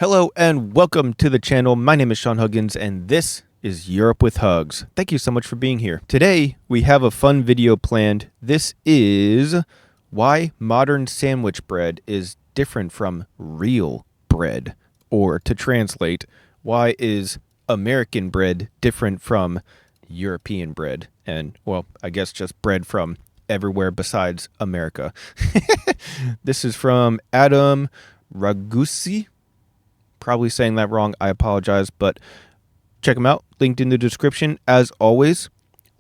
Hello and welcome to the channel. My name is Sean Huggins and this is Europe with Hugs. Thank you so much for being here. Today we have a fun video planned. This is why modern sandwich bread is different from real bread. Or to translate, why is American bread different from European bread? And well, I guess just bread from everywhere besides America. This is from Adam Ragusi. Probably saying that wrong. I apologize, but check them out. Linked in the description. As always,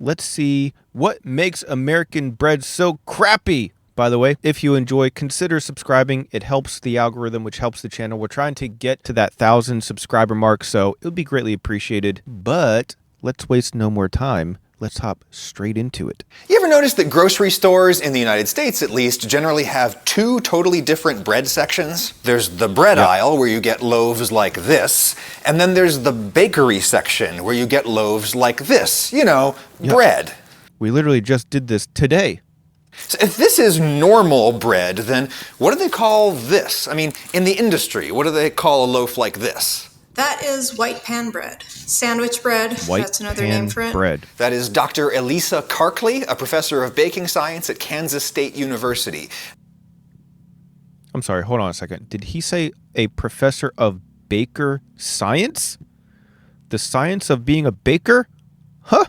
let's see what makes American bread so crappy. By the way, if you enjoy, consider subscribing. It helps the algorithm, which helps the channel. We're trying to get to that 1,000 subscriber mark, so it would be greatly appreciated. But let's waste no more time. Let's hop straight into it. You ever notice that grocery stores, in the United States at least, generally have two totally different bread sections? There's the bread aisle, where you get loaves like this, and then there's the bakery section, where you get loaves like this. You know, bread. We literally just did this today. So if this is normal bread, then what do they call this? I mean, in the industry, what do they call a loaf like this? That is white pan bread. Sandwich bread, that's another name for it. Bread. That is Dr. Elisa Karkley, a professor of baking science at Kansas State University. I'm sorry, hold on a second. Did he say a professor of baker science? The science of being a baker? Huh?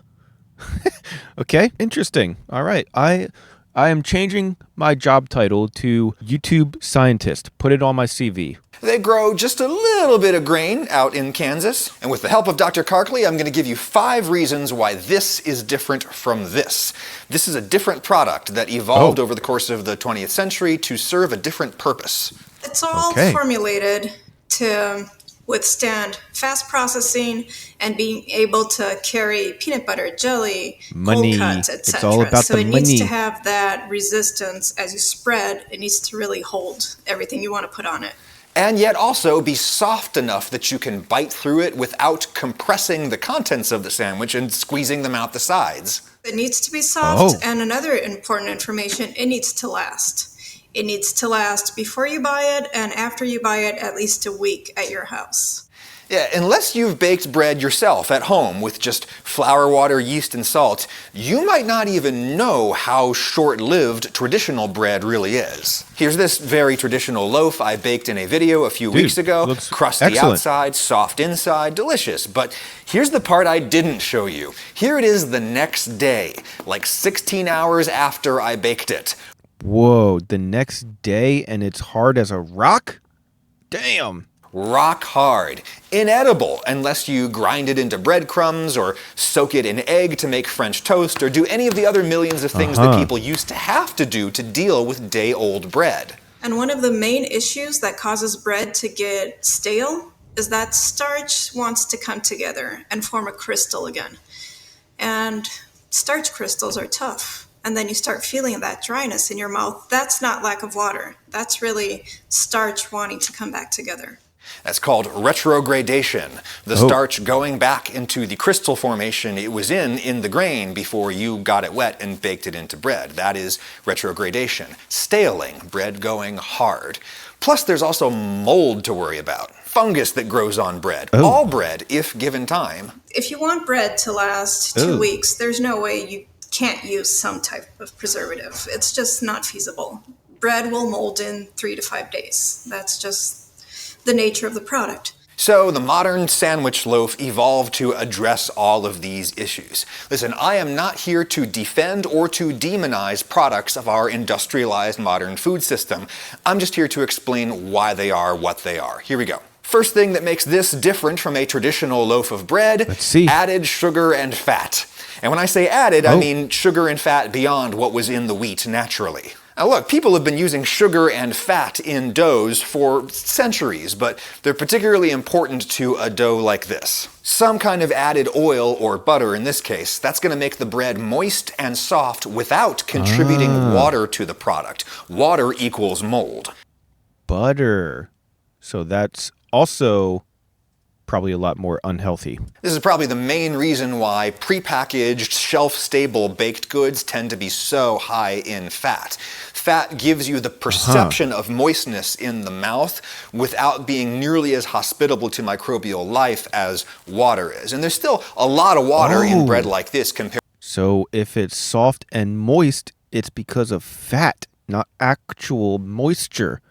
Okay, interesting. All right. I am changing my job title to YouTube scientist. Put it on my CV. They grow just a little bit of grain out in Kansas. And with the help of Dr. Karkley, I'm going to give you 5 reasons why this is different from this. This is a different product that evolved over the course of the 20th century to serve a different purpose. It's all formulated to withstand fast processing and being able to carry peanut butter, jelly, cold cuts, etc. It's all about so the it money. needs to have that resistance as you spread. It needs to really hold everything you want to put on it. And yet also be soft enough that you can bite through it without compressing the contents of the sandwich and squeezing them out the sides. It needs to be soft, and another important information, it needs to last. It needs to last before you buy it and after you buy it at least a week at your house. Yeah, unless you've baked bread yourself at home with just flour, water, yeast, and salt, you might not even know how short-lived traditional bread really is. Here's this very traditional loaf I baked in a video a few weeks ago. Crusty outside, soft inside, delicious. But here's the part I didn't show you. Here it is the next day, like 16 hours after I baked it. Whoa, the next day and it's hard as a rock? Damn. Rock hard. Inedible unless you grind it into breadcrumbs or soak it in egg to make French toast or do any of the other millions of things that people used to have to do to deal with day-old bread. And one of the main issues that causes bread to get stale is that starch wants to come together and form a crystal again. And starch crystals are tough. And then you start feeling that dryness in your mouth. That's not lack of water. That's really starch wanting to come back together. That's called retrogradation. The starch going back into the crystal formation it was in the grain before you got it wet and baked it into bread. That is retrogradation. Staling, bread going hard. Plus there's also mold to worry about. Fungus that grows on bread. All bread, if given time. If you want bread to last 2 weeks, there's no way you can't use some type of preservative. It's just not feasible. Bread will mold in 3 to 5 days. That's just the nature of the product. So the modern sandwich loaf evolved to address all of these issues. Listen, I am not here to defend or to demonize products of our industrialized modern food system. I'm just here to explain why they are what they are. Here we go. First thing that makes this different from a traditional loaf of bread, added sugar and fat. And when I say added, I mean sugar and fat beyond what was in the wheat naturally. Now look, people have been using sugar and fat in doughs for centuries, but they're particularly important to a dough like this. Some kind of added oil, or butter in this case, that's going to make the bread moist and soft without contributing water to the product. Water equals mold. Butter. So that's also probably a lot more unhealthy. This is probably the main reason why prepackaged, shelf-stable baked goods tend to be so high in fat. Fat gives you the perception of moistness in the mouth without being nearly as hospitable to microbial life as water is. And there's still a lot of water in bread like this compared. So if it's soft and moist, it's because of fat, not actual moisture.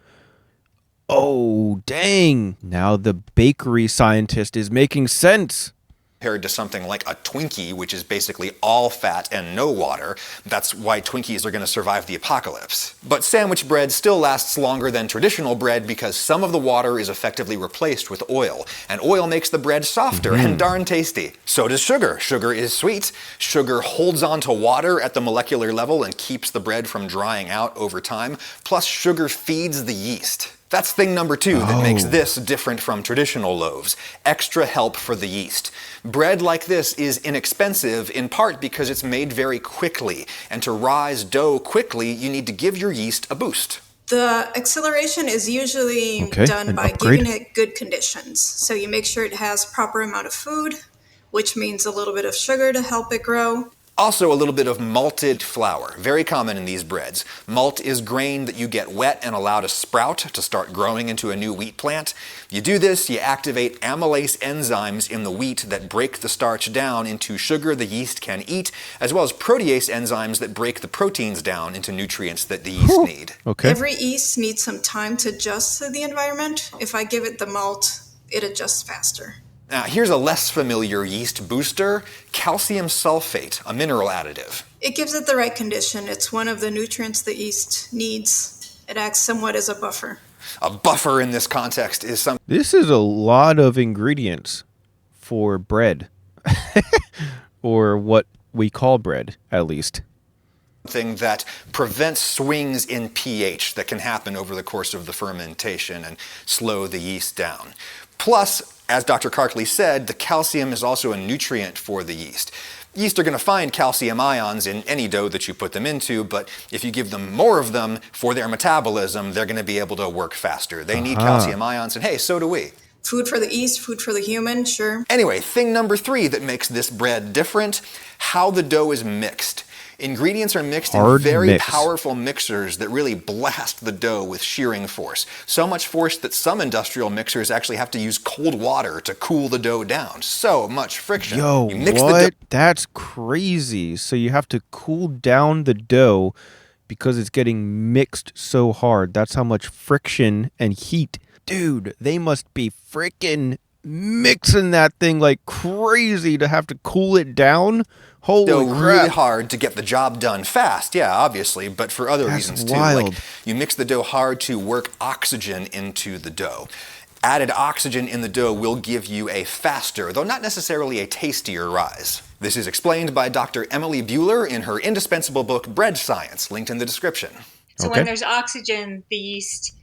Oh, dang. Now the bakery scientist is making sense. Compared to something like a Twinkie, which is basically all fat and no water. That's why Twinkies are going to survive the apocalypse. But sandwich bread still lasts longer than traditional bread because some of the water is effectively replaced with oil. And oil makes the bread softer and darn tasty. So does sugar. Sugar is sweet. Sugar holds on to water at the molecular level and keeps the bread from drying out over time. Plus, sugar feeds the yeast. That's thing number 2 that makes this different from traditional loaves. Extra help for the yeast. Bread like this is inexpensive in part because it's made very quickly. And to rise dough quickly, you need to give your yeast a boost. The acceleration is usually done by giving it good conditions. So you make sure it has proper amount of food, which means a little bit of sugar to help it grow. Also, a little bit of malted flour, very common in these breads. Malt is grain that you get wet and allow to sprout to start growing into a new wheat plant. You do this, you activate amylase enzymes in the wheat that break the starch down into sugar the yeast can eat, as well as protease enzymes that break the proteins down into nutrients that the yeast need. Every yeast needs some time to adjust to the environment. If I give it the malt, it adjusts faster. Now, here's a less familiar yeast booster, calcium sulfate, a mineral additive. It gives it the right condition. It's one of the nutrients the yeast needs. It acts somewhat as a buffer. A buffer in this context is something. This is a lot of ingredients for bread, or what we call bread, at least. Thing that prevents swings in pH that can happen over the course of the fermentation and slow the yeast down. Plus, as Dr. Karkley said, the calcium is also a nutrient for the yeast. Yeast are going to find calcium ions in any dough that you put them into, but if you give them more of them for their metabolism, they're going to be able to work faster. They need calcium ions, and hey, so do we. Food for the yeast, food for the human, sure. Anyway, thing number 3 that makes this bread different, how the dough is mixed. Ingredients are mixed in very powerful mixers that really blast the dough with shearing force. So much force that some industrial mixers actually have to use cold water to cool the dough down. So much friction. Yo, what? That's crazy. So you have to cool down the dough because it's getting mixed so hard. That's how much friction and heat. Dude, they must be freaking mixing that thing like crazy to have to cool it down. Holy crap. Really hard to get the job done fast, yeah, obviously, but for other reasons too. Like you mix the dough hard to work oxygen into the dough. Added oxygen in the dough will give you a faster, though not necessarily a tastier rise. This is explained by Dr. Emily Buehler in her indispensable book, Bread Science, linked in the description. So when there's oxygen, the yeast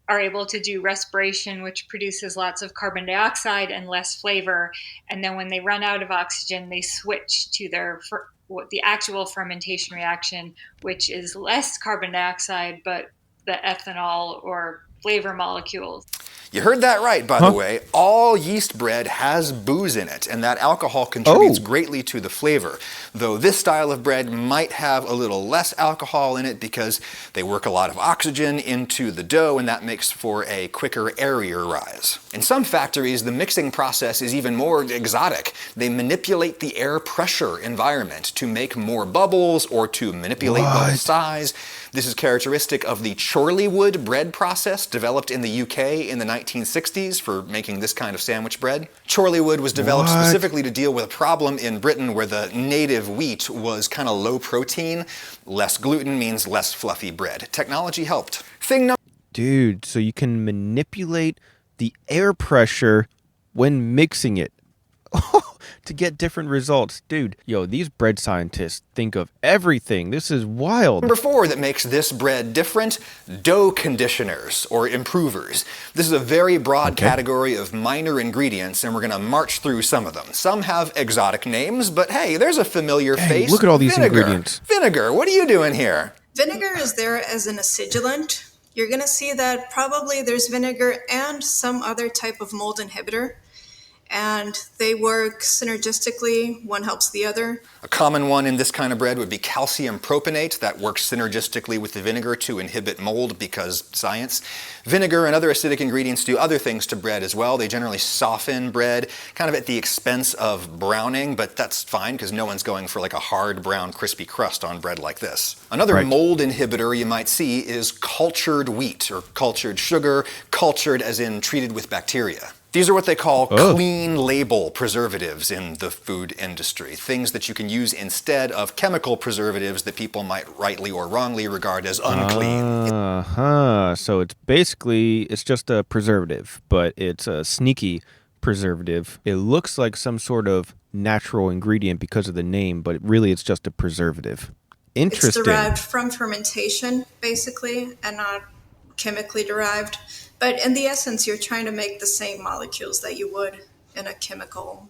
are able to do respiration, which produces lots of carbon dioxide and less flavor. And then when they run out of oxygen, they switch to the actual fermentation reaction, which is less carbon dioxide, but the ethanol or flavor molecules. You heard that right, by the way. All yeast bread has booze in it, and that alcohol contributes greatly to the flavor. Though this style of bread might have a little less alcohol in it because they work a lot of oxygen into the dough, and that makes for a quicker, airier rise. In some factories, the mixing process is even more exotic. They manipulate the air pressure environment to make more bubbles or to manipulate bubble size. This is characteristic of the Chorleywood bread process developed in the UK in the 1960s for making this kind of sandwich bread. Chorleywood was developed specifically to deal with a problem in Britain where the native wheat was kind of low protein. Less gluten means less fluffy bread. Technology helped. Dude, so you can manipulate the air pressure when mixing it to get different results. Dude, yo, these bread scientists think of everything. This is wild. Number 4 that makes this bread different, dough conditioners or improvers. This is a very broad category of minor ingredients, and we're going to march through some of them. Some have exotic names, but hey, there's a familiar face. Look at all these ingredients. Vinegar, what are you doing here? Vinegar is there as an acidulant. You're going to see that probably there's vinegar and some other type of mold inhibitor. and they work synergistically. One helps the other. A common one in this kind of bread would be calcium propionate. That works synergistically with the vinegar to inhibit mold because science. Vinegar and other acidic ingredients do other things to bread as well. They generally soften bread, kind of at the expense of browning, but that's fine because no one's going for like a hard brown crispy crust on bread like this. Another mold inhibitor you might see is cultured wheat or cultured sugar, cultured as in treated with bacteria. These are what they call clean label preservatives in the food industry, things that you can use instead of chemical preservatives that people might rightly or wrongly regard as unclean. So it's just a preservative, but it's a sneaky preservative. It looks like some sort of natural ingredient because of the name, but really it's just a preservative. Interesting. It's derived from fermentation, basically, and not chemically derived. But in the essence, you're trying to make the same molecules that you would in a chemical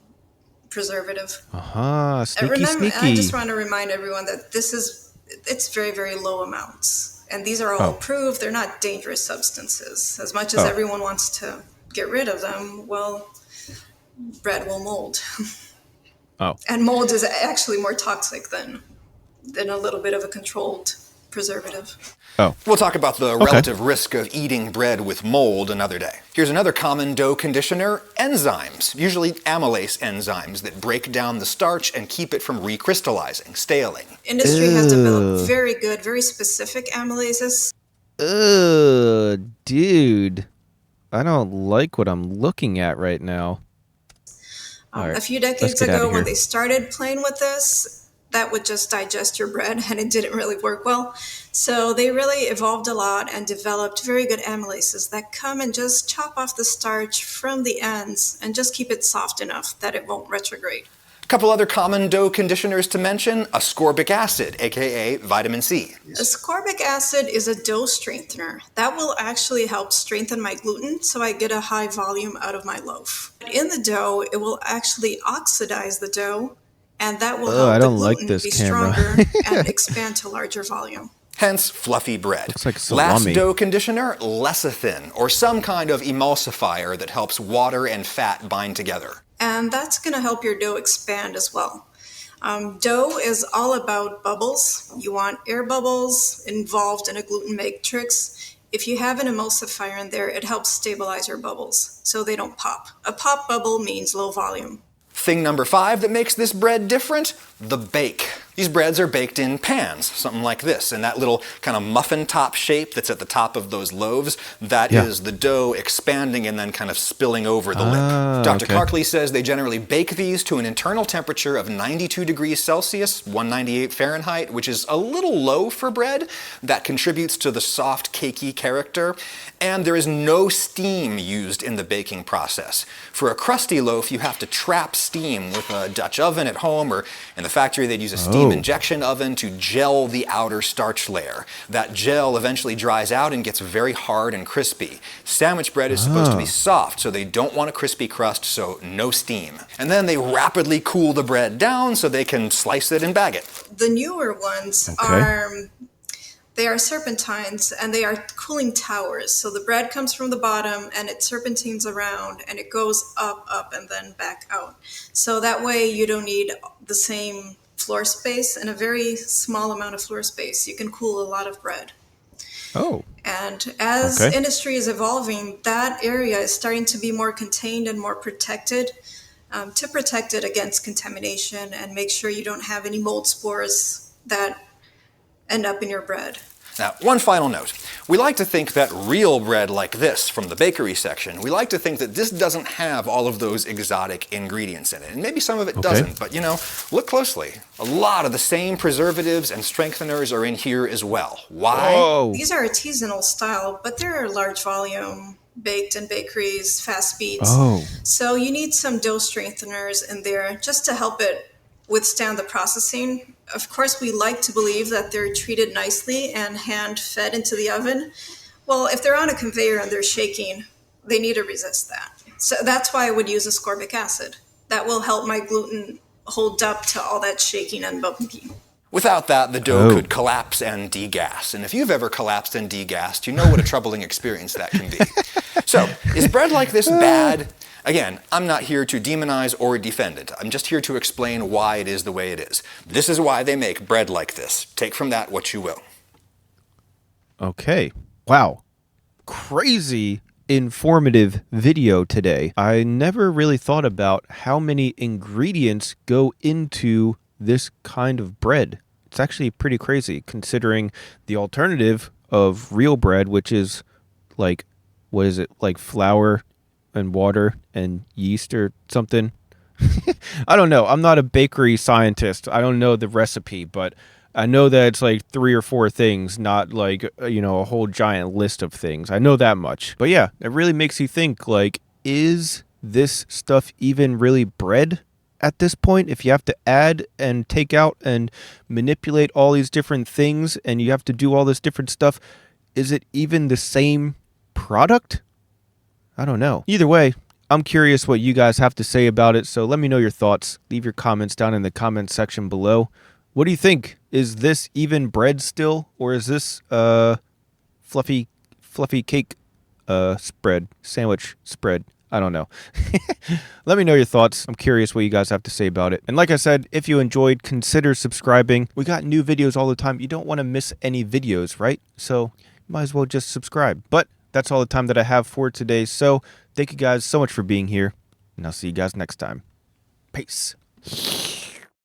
preservative. Sneaky. I just want to remind everyone that it's very, very low amounts. And these are all approved. They're not dangerous substances. As much as everyone wants to get rid of them, well, bread will mold. And mold is actually more toxic than a little bit of a controlled preservative. We'll talk about the relative risk of eating bread with mold another day. Here's another common dough conditioner, enzymes, usually amylase enzymes that break down the starch and keep it from recrystallizing, staling. Industry has developed very good, very specific amylases. Dude. I don't like what I'm looking at right now. A few decades ago, when they started playing with this, that would just digest your bread, and it didn't really work well. So they really evolved a lot and developed very good amylases that come and just chop off the starch from the ends and just keep it soft enough that it won't retrograde. A couple other common dough conditioners to mention, ascorbic acid, aka vitamin C. Ascorbic acid is a dough strengthener. That will actually help strengthen my gluten so I get a high volume out of my loaf. In the dough, it will actually oxidize the dough, and that will help the gluten be stronger and expand to larger volume. Hence, fluffy bread. Looks like salami. Last dough conditioner, lecithin, or some kind of emulsifier that helps water and fat bind together. And that's going to help your dough expand as well. Dough is all about bubbles. You want air bubbles involved in a gluten matrix. If you have an emulsifier in there, it helps stabilize your bubbles so they don't pop. A pop bubble means low volume. Thing number 5 that makes this bread different, the bake. These breads are baked in pans, something like this, and that little kind of muffin top shape that's at the top of those loaves, that is the dough expanding and then kind of spilling over the lip. Dr. Karkley says they generally bake these to an internal temperature of 92 degrees Celsius, 198 Fahrenheit, which is a little low for bread. That contributes to the soft, cakey character. And there is no steam used in the baking process. For a crusty loaf, you have to trap steam with a Dutch oven at home, or in the factory they'd use a steam injection oven to gel the outer starch layer. That gel eventually dries out and gets very hard and crispy. Sandwich bread is supposed to be soft, so they don't want a crispy crust, so no steam. And then they rapidly cool the bread down so they can slice it and bag it. The newer ones they are serpentines, and they are cooling towers. So the bread comes from the bottom and it serpentines around and it goes up, and then back out. So that way you don't need the same floor space and a very small amount of floor space. You can cool a lot of bread. And as industry is evolving, that area is starting to be more contained and more protected, to protect it against contamination and make sure you don't have any mold spores that end up in your bread. Now, one final note. We like to think that real bread like this from the bakery section, we like to think that this doesn't have all of those exotic ingredients in it. And maybe some of it doesn't, but look closely. A lot of the same preservatives and strengtheners are in here as well. Why? These are artisanal style, but they're large volume, baked in bakeries, fast speeds. So you need some dough strengtheners in there just to help it withstand the processing. Of course, we like to believe that they're treated nicely and hand-fed into the oven. Well, if they're on a conveyor and they're shaking, they need to resist that. So that's why I would use ascorbic acid. That will help my gluten hold up to all that shaking and bumping. Without that, the dough could collapse and degas. And if you've ever collapsed and degassed, you know what a troubling experience that can be. So, is bread like this bad? Again, I'm not here to demonize or defend it. I'm just here to explain why it is the way it is. This is why they make bread like this. Take from that what you will. Okay. Wow. Crazy informative video today. I never really thought about how many ingredients go into this kind of bread. It's actually pretty crazy considering the alternative of real bread, which is like, what is it, like flour and water and yeast or something. I don't know. I'm not a bakery scientist. I don't know the recipe, but I know that it's like 3 or 4 things, not like, a whole giant list of things. I know that much. But yeah, it really makes you think, like, is this stuff even really bread at this point? If you have to add and take out and manipulate all these different things and you have to do all this different stuff, is it even the same product? I don't know. Either way, I'm curious what you guys have to say about it, so let me know your thoughts. Leave your comments down in the comments section below. What do you think? Is this even bread still, or is this fluffy cake sandwich spread? I don't know. Let me know your thoughts. I'm curious what you guys have to say about it. And like I said, if you enjoyed, consider subscribing. We got new videos all the time. You don't want to miss any videos, right? So you might as well just subscribe. But that's all the time that I have for today. So thank you guys so much for being here, and I'll see you guys next time. Peace.